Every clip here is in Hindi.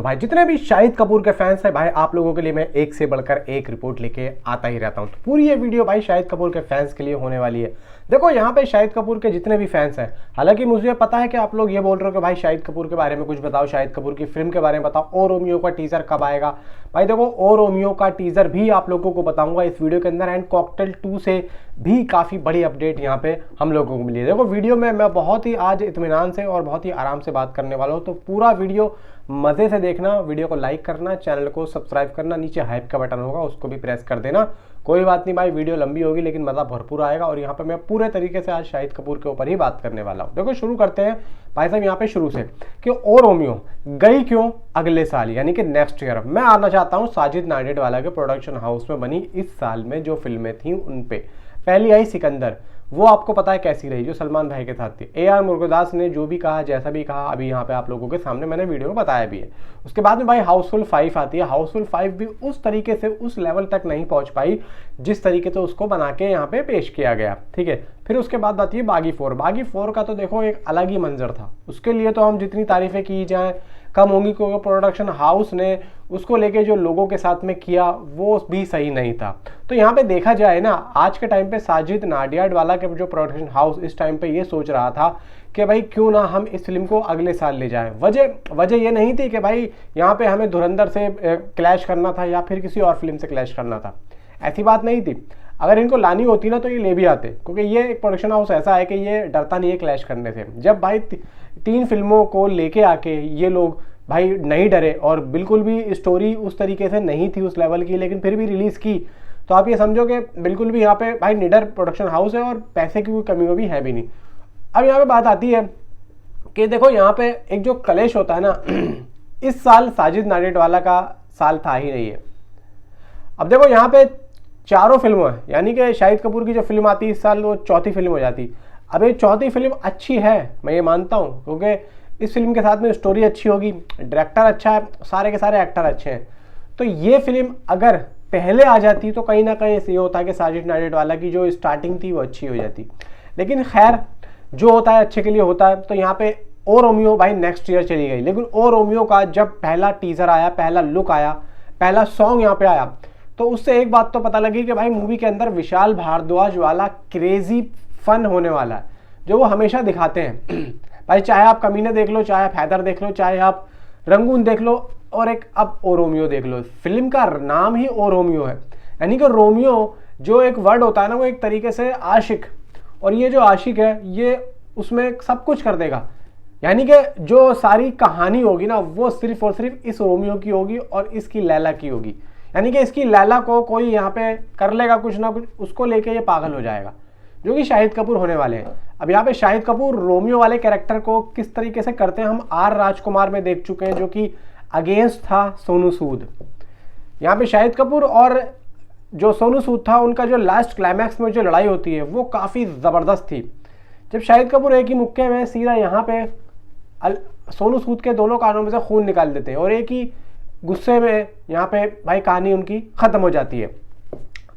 तो भाई जितने भी शाहिद कपूर के फैंस हैं भाई, आप लोगों के लिए मैं एक से बढ़कर एक रिपोर्ट लेके आता ही रहता हूं। तो पूरी ये वीडियो भाई शाहिद कपूर के फैंस के लिए होने वाली है। देखो यहाँ पे शाहिद कपूर के जितने भी फैंस हैं, हालांकि मुझे पता है कि आप लोग ये बोल रहे हो कि भाई शाहिद कपूर के बारे में कुछ बताओ, शाहिद कपूर की फिल्म के बारे में बताओ, ओ रोमियो का टीजर कब आएगा। भाई देखो, ओ रोमियो का टीजर भी आप लोगों को बताऊंगा इस वीडियो के अंदर, एंड कॉकटेल 2 से भी काफी बड़ी अपडेट यहाँ पे हम लोगों को मिली है। देखो वीडियो में मैं बहुत ही आज इत्मीनान से और बहुत ही आराम से बात करने वाला हूँ, तो पूरा वीडियो मजे से देखना। वीडियो को लाइक करना, चैनल को सब्सक्राइब करना, नीचे हाइप का बटन होगा उसको भी प्रेस कर देना। कोई बात नहीं भाई, वीडियो लंबी होगी लेकिन मजा भरपूर आएगा, और यहाँ पे मैं पूरे तरीके से आज शाहिद कपूर के ऊपर ही बात करने वाला हूँ। देखो शुरू करते हैं भाई साहब यहाँ पे शुरू से, कि ओ रोमियो गई क्यों अगले साल, यानी कि नेक्स्ट ईयर। मैं आना चाहता हूँ साजिद नाडियाडवाला के प्रोडक्शन हाउस में बनी इस साल में जो फिल्में थी उन पे। पहली आई सिकंदर, वो आपको पता है कैसी रही, जो सलमान भाई के साथ थी। AR मुरुगदास ने जो भी कहा, जैसा भी कहा, अभी यहाँ पे आप लोगों के सामने मैंने वीडियो में बताया भी है। उसके बाद में भाई हाउसफुल 5 आती है। हाउसफुल 5 भी उस तरीके से उस लेवल तक नहीं पहुंच पाई जिस तरीके से उसको बना के यहाँ पे पेश किया गया, ठीक है। फिर उसके बाद आती है बागी 4। बागी 4 का तो देखो एक अलग ही मंजर था, उसके लिए तो हम जितनी तारीफें की जाए कम होंगी, क्योंकि प्रोडक्शन हाउस ने उसको लेके जो लोगों के साथ में किया वो भी सही नहीं था। तो यहाँ पे देखा जाए ना, आज के टाइम पे साजिद नाडियाडवाला के जो प्रोडक्शन हाउस इस टाइम पे ये सोच रहा था कि भाई क्यों ना हम इस फिल्म को अगले साल ले जाएं। वजह ये नहीं थी कि भाई यहाँ पे हमें धुरंधर से क्लैश करना था या फिर किसी और फिल्म से क्लैश करना था, ऐसी बात नहीं थी। अगर इनको लानी होती ना तो ये ले भी आते, क्योंकि ये एक प्रोडक्शन हाउस ऐसा है कि ये डरता नहीं है क्लैश करने से। जब भाई 3 फिल्मों को लेके आके ये लोग भाई नहीं डरे, और बिल्कुल भी स्टोरी उस तरीके से नहीं थी उस लेवल की, लेकिन फिर भी रिलीज की, तो आप ये समझो कि बिल्कुल भी यहाँ पे भाई निडर प्रोडक्शन हाउस है और पैसे की कोई कमी भी है भी नहीं। अब यहाँ पे बात आती है कि देखो यहाँ पे एक जो कलेश होता है ना, इस साल साजिद नाडियाडवाला का साल था ही नहीं है। अब देखो यहाँ पे 4 फिल्मों है, यानी कि शाहिद कपूर की जो फिल्म आती है इस साल वो 4थी फिल्म हो जाती। अब ये 4थी फिल्म अच्छी है, मैं ये मानता हूँ, क्योंकि इस फिल्म के साथ में स्टोरी अच्छी होगी, डायरेक्टर अच्छा है, सारे के सारे एक्टर अच्छे हैं। तो ये फिल्म अगर पहले आ जाती तो कहीं ना कहीं ये होता कि साजिद नाडियाडवाला की जो स्टार्टिंग थी वो अच्छी हो जाती। लेकिन खैर जो होता है अच्छे के लिए होता है। तो यहाँ पे ओ रोमियो भाई नेक्स्ट ईयर चली गई, लेकिन ओ रोमियो का जब पहला टीजर आया, पहला लुक आया, पहला सॉन्ग यहाँ पे आया, तो उससे एक बात तो पता लगी कि भाई मूवी के अंदर विशाल भारद्वाज वाला क्रेजी फन होने वाला है जो वो हमेशा दिखाते हैं। भाई चाहे आप कमीने देख लो, चाहे आप हैदर देख लो, चाहे आप रंगून देख लो, और एक अब ओ रोमियो देख लो। फिल्म का नाम ही ओ रोमियो है, यानी कि रोमियो जो एक वर्ड होता है ना, वो एक तरीके से आशिक, और ये जो आशिक है ये उसमें सब कुछ कर देगा। यानी कि जो सारी कहानी होगी ना वो सिर्फ और सिर्फ इस रोमियो की होगी और इसकी लैला की होगी। यानी कि इसकी लैला को कोई यहाँ पे कर लेगा कुछ ना कुछ, उसको लेके ये पागल हो जाएगा, जो कि शाहिद कपूर होने वाले हैं। अब यहाँ पे शाहिद कपूर रोमियो वाले कैरेक्टर को किस तरीके से करते हैं हम R राजकुमार में देख चुके हैं, जो कि अगेंस्ट था सोनू सूद। यहाँ पे शाहिद कपूर और जो सोनू सूद था उनका जो लास्ट क्लाइमैक्स में जो लड़ाई होती है वो काफ़ी ज़बरदस्त थी। जब शाहिद कपूर एक ही मुक्के में सीधा यहाँ पे सोनू सूद के दोनों कानों में से खून निकाल देते हैं, और एक ही गुस्से में यहाँ पे भाई कहानी उनकी ख़त्म हो जाती है।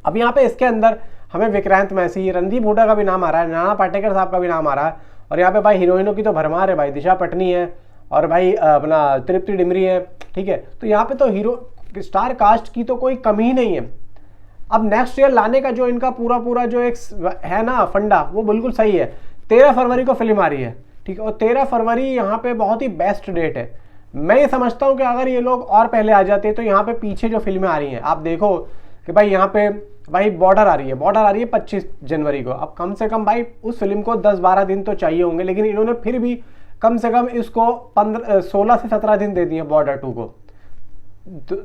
अब यहाँ पे इसके अंदर हमें विक्रांत मैसी, रणदीप हुड्डा का भी नाम आ रहा है, नाना पाटेकर साहब का भी नाम आ रहा है, और यहाँ पे भाई हीरोइनों की तो भरमार है भाई, दिशा पटनी है और भाई अपना तृप्ति डिमरी है, ठीक है। तो यहाँ पे तो हीरो स्टार कास्ट की तो कोई कमी ही नहीं है। अब नेक्स्ट ईयर लाने का जो इनका पूरा जो एक है ना फंडा, वो बिल्कुल सही है। 13 फरवरी को फिल्म आ रही है, ठीक है, और 13 फरवरी यहाँ पे बहुत ही बेस्ट डेट है। मैं ये समझता हूँ कि अगर ये लोग और पहले आ जाते तो यहाँ पे पीछे जो फिल्में आ रही हैं, आप देखो कि भाई यहाँ पे भाई बॉर्डर आ रही है 25 जनवरी को। अब कम से कम भाई उस फिल्म को 10-12 दिन तो चाहिए होंगे, लेकिन इन्होंने फिर भी कम से कम इसको 16 से 17 दिन दे दिए बॉर्डर 2 को,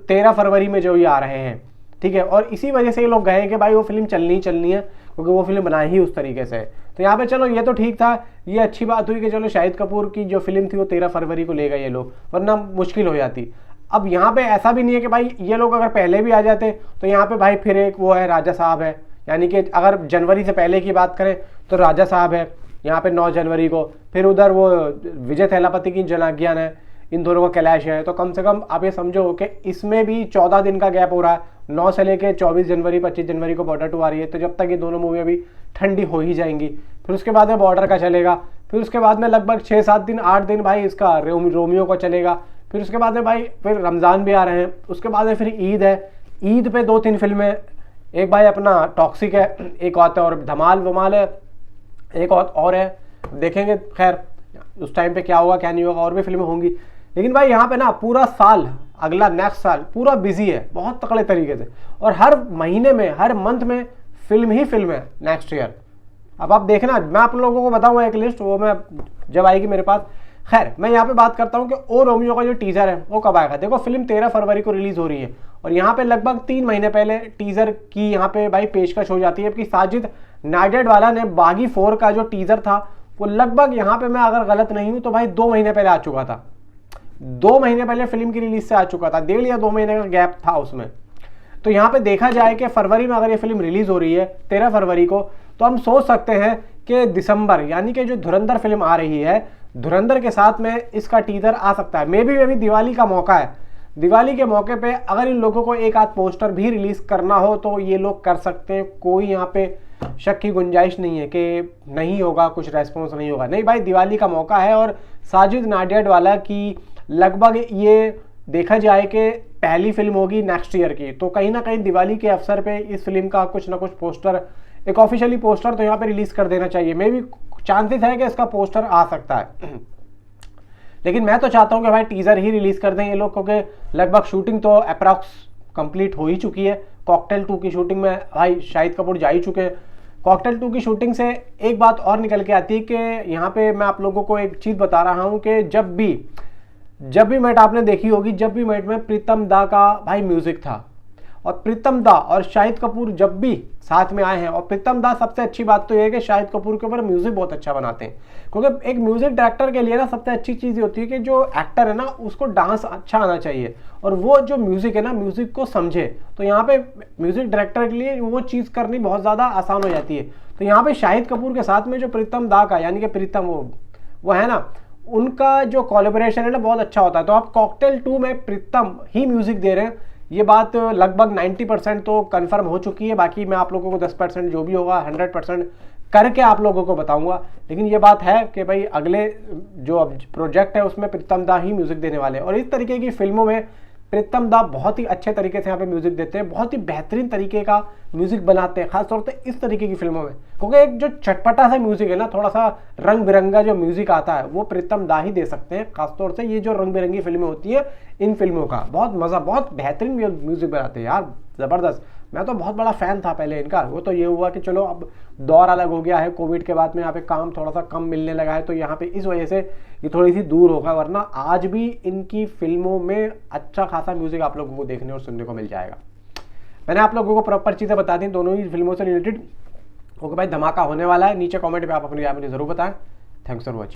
13 फरवरी में जो ये आ रहे हैं, ठीक है। और इसी वजह से ये लोग गए कि भाई वो फिल्म चलनी ही चलनी है, क्योंकि वो फिल्म बनाई ही उस तरीके से। तो यहाँ पे चलो ये तो ठीक था, ये अच्छी बात हुई कि चलो शाहिद कपूर की जो फिल्म थी वो 13 फरवरी को ले गए ये लोग, वरना मुश्किल हो जाती। अब यहाँ पे ऐसा भी नहीं है कि भाई ये लोग अगर पहले भी आ जाते तो यहाँ पे भाई फिर एक वो है राजा साहब है, यानी कि अगर जनवरी से पहले की बात करें तो राजा साहब है यहाँ पे 9 जनवरी को, फिर उधर वो विजय थैलापति की जनाज्ञान है, इन दोनों का क्लैश है। तो कम से कम आप ये समझो कि इसमें भी 14 दिन का गैप हो रहा है, 9 से लेके 24 जनवरी 25 जनवरी को बॉर्डर 2 आ रही है। तो जब तक ये दोनों मूवियाँ भी ठंडी हो ही जाएंगी, फिर उसके बाद में बॉर्डर का चलेगा, फिर उसके बाद में लगभग 6-7 दिन 8 दिन भाई इसका रोमियो का चलेगा, फिर उसके बाद में भाई फिर रमज़ान भी आ रहे हैं, उसके बाद में फिर ईद है, ईद पे 2-3 फिल्में, एक भाई अपना टॉक्सिक है, एक आता है और धमाल वमाल है, एक और है, देखेंगे खैर उस टाइम पे क्या होगा क्या नहीं होगा, और भी फिल्में होंगी। लेकिन भाई यहाँ पे ना पूरा साल, अगला नेक्स्ट साल पूरा बिजी है बहुत तगड़े तरीके से, और हर महीने में हर मंथ में फिल्म ही फिल्म है नेक्स्ट ईयर। अब आप देखना, मैं आप लोगों को बताऊंगा एक लिस्ट, वो मैं जब आएगी मेरे पास। खैर मैं यहाँ पे बात करता हूँ कि ओ रोमियो का जो टीजर है वो कब आएगा। देखो फिल्म 13 फरवरी को रिलीज हो रही है, और यहाँ पे लगभग 3 महीने पहले टीजर की यहाँ पे भाई पेशकश हो जाती है कि साजिद नाडियाडवाला ने बागी 4 का जो टीजर था वो लगभग यहाँ पे, मैं अगर गलत नहीं हूँ तो भाई 2 महीने पहले आ चुका था, 2 महीने पहले फिल्म की रिलीज से आ चुका था, 1.5 या 2 महीने का गैप था उसमें। तो यहाँ पे देखा जाए कि फरवरी में अगर ये फिल्म रिलीज हो रही है 13 फरवरी को, तो हम सोच सकते हैं कि दिसंबर यानी कि जो धुरंधर फिल्म आ रही है, धुरंधर के साथ में इसका टीजर आ सकता है। मे भी दिवाली का मौका है, दिवाली के मौके पे अगर इन लोगों को एक आध पोस्टर भी रिलीज करना हो तो ये लोग कर सकते हैं, कोई यहाँ पे शक की गुंजाइश नहीं है कि नहीं होगा, कुछ रेस्पॉन्स नहीं होगा। नहीं भाई, दिवाली का मौका है, और साजिद नाडियाडवाला की लगभग ये देखा जाए कि पहली फिल्म होगी नेक्स्ट ईयर की, तो कहीं ना कहीं दिवाली के अवसर पे इस फिल्म का कुछ ना कुछ पोस्टर, एक ऑफिशियली पोस्टर तो यहाँ पे रिलीज कर देना चाहिए। मे भी चांसेस है कि इसका पोस्टर आ सकता है लेकिन मैं तो चाहता हूँ कि भाई टीजर ही रिलीज कर दें ये लोग, क्योंकि लगभग शूटिंग तो अप्रॉक्स कंप्लीट हो ही चुकी है। कॉकटेल 2 की शूटिंग में भाई शाहिद कपूर जा ही चुके हैं। कॉकटेल 2 की शूटिंग से एक बात और निकल के आती है कि यहाँ पे मैं आप लोगों को एक चीज़ बता रहा हूँ कि जब भी मैट आपने देखी होगी, जब भी मैट में प्रीतम दा का भाई म्यूजिक था, और प्रीतम दा और शाहिद कपूर जब भी साथ में आए हैं, और प्रीतम दा सबसे अच्छी बात तो यह है कि शाहिद कपूर के ऊपर म्यूजिक बहुत अच्छा बनाते हैं, क्योंकि एक म्यूजिक डायरेक्टर के लिए ना सबसे अच्छी चीज़ होती है कि जो एक्टर है ना उसको डांस अच्छा आना चाहिए, और वो जो म्यूजिक है ना म्यूजिक को समझे। तो यहाँ पे म्यूजिक डायरेक्टर के लिए वो चीज़ करनी बहुत ज़्यादा आसान हो जाती है। तो यहाँ पे शाहिद कपूर के साथ में जो प्रीतम दा का यानी कि प्रीतम वो है ना, उनका जो कोलैबोरेशन है ना बहुत अच्छा होता है। तो आप कॉकटेल 2 में प्रीतम ही म्यूजिक दे रहे हैं, ये बात लगभग 90% तो कंफर्म हो चुकी है। बाकी मैं आप लोगों को 10% जो भी होगा 100% करके आप लोगों को बताऊंगा। लेकिन ये बात है कि भाई अगले जो प्रोजेक्ट है उसमें प्रीतम दा ही म्यूजिक देने वाले हैं, और इस तरीके की फिल्मों में प्रीतम दा बहुत ही अच्छे तरीके से यहाँ पे म्यूजिक देते हैं, बहुत ही बेहतरीन तरीके का म्यूजिक बनाते हैं, खासतौर पे इस तरीके की फिल्मों में, क्योंकि एक जो चटपटा सा म्यूजिक है ना, थोड़ा सा रंग बिरंगा जो म्यूजिक आता है वो प्रीतम दा ही दे सकते हैं। खासतौर से ये जो रंग बिरंगी फिल्में होती है, इन फिल्मों का बहुत मजा, बहुत बेहतरीन म्यूजिक बनाते हैं यार, जबरदस्त। मैं तो बहुत बड़ा फैन था पहले इनका। वो तो ये हुआ कि चलो अब दौर अलग हो गया है, कोविड के बाद में यहाँ पे काम थोड़ा सा कम मिलने लगा है, तो यहाँ पे इस वजह से ये थोड़ी सी दूर होगा, वरना आज भी इनकी फिल्मों में अच्छा खासा म्यूजिक आप लोगों को देखने और सुनने को मिल जाएगा। मैंने आप लोगों को प्रॉपर चीज़ें बता दी दोनों ही फिल्मों से रिलेटेड। ओके भाई, धमाका होने वाला है। नीचे कॉमेंट में आप अपनी राय मुझे जरूर बताएं। Thanks for watching.